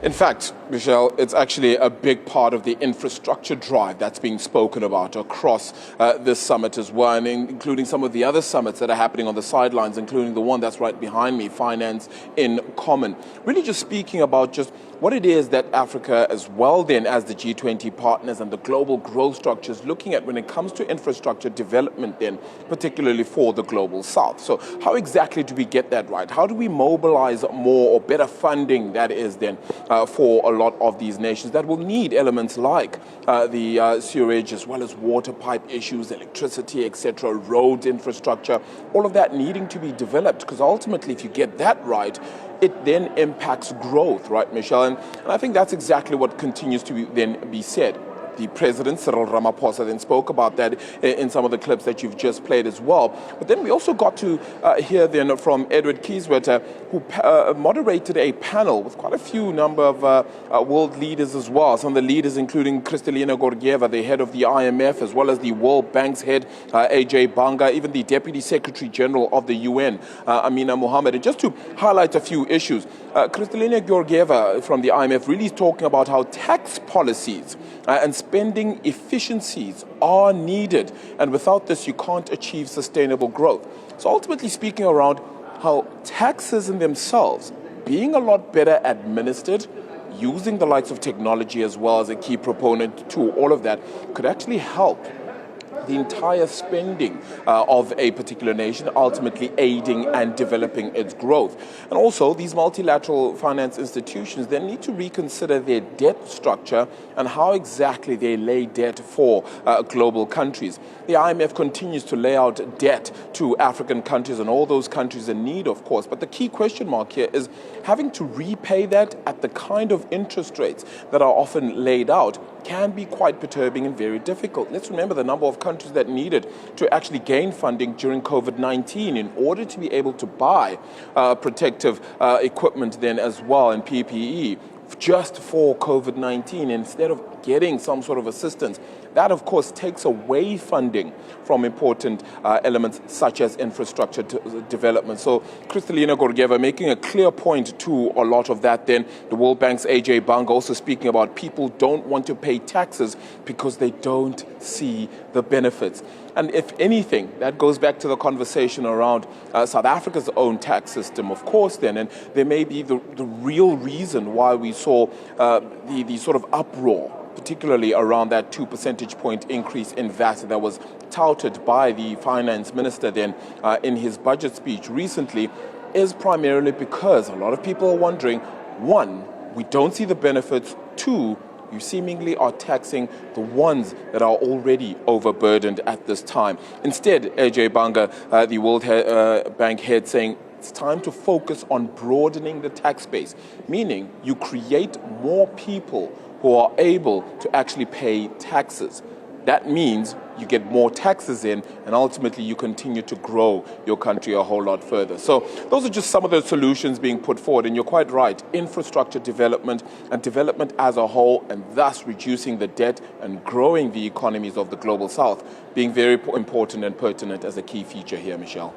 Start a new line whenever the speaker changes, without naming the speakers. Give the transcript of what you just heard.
In fact, Michelle, it's actually a big part of the infrastructure drive that's being spoken about across this summit as well, and including some of the other summits that are happening on the sidelines, including the one that's right behind me, Finance in Common. Really just speaking about just what it is that Africa, as well then as the G20 partners and the global growth structures, looking at when it comes to infrastructure development then, particularly for the global south. So how exactly do we get that right? How do we mobilize more or better funding, that is then, for a lot of these nations that will need elements like the sewerage, as well as water pipe issues, electricity, etc., road infrastructure, all of that needing to be developed, because ultimately if you get that right, it then impacts growth, right, Michelle? And I think that's exactly what continues to then be said. The President, Cyril Ramaphosa, then spoke about that in some of the clips that you've just played as well. But then we also got to hear then from Edward Kieswetter, who moderated a panel with quite a few number of world leaders as well. Some of the leaders including Kristalina Georgieva, the head of the IMF, as well as the World Bank's head, AJ Banga, even the Deputy Secretary General of the UN, Amina Mohammed. And just to highlight a few issues, Kristalina Georgieva from the IMF really is talking about how tax policies and spending efficiencies are needed, and without this you can't achieve sustainable growth. So ultimately speaking around how taxes in themselves being a lot better administered, using the likes of technology as well as a key proponent to all of that, could actually help the entire spending of a particular nation, ultimately aiding and developing its growth. And also, these multilateral finance institutions then need to reconsider their debt structure and how exactly they lay debt for global countries. The IMF continues to lay out debt to African countries and all those countries in need, of course. But the key question mark here is having to repay that at the kind of interest rates that are often laid out can be quite perturbing and very difficult. Let's remember the number of countries that needed to actually gain funding during COVID-19 in order to be able to buy protective equipment then as well, and PPE, just for COVID-19, instead of getting some sort of assistance. That, of course, takes away funding from important elements such as infrastructure development. So Kristalina Georgieva making a clear point to a lot of that then. The World Bank's AJ Banga also speaking about people don't want to pay taxes because they don't see the benefits. And if anything, that goes back to the conversation around South Africa's own tax system, of course, then. And there may be the real reason why we saw the sort of uproar, particularly around that 2 percentage point increase in VAT that was touted by the finance minister then in his budget speech recently, is primarily because a lot of people are wondering, one, we don't see the benefits, two, you seemingly are taxing the ones that are already overburdened at this time. Instead, AJ Banga, the World Bank head, saying it's time to focus on broadening the tax base, meaning you create more people who are able to actually pay taxes. That means you get more taxes in, and ultimately you continue to grow your country a whole lot further. So those are just some of the solutions being put forward, and you're quite right. Infrastructure development and development as a whole, and thus reducing the debt and growing the economies of the global south, being very important and pertinent as a key feature here, Michelle.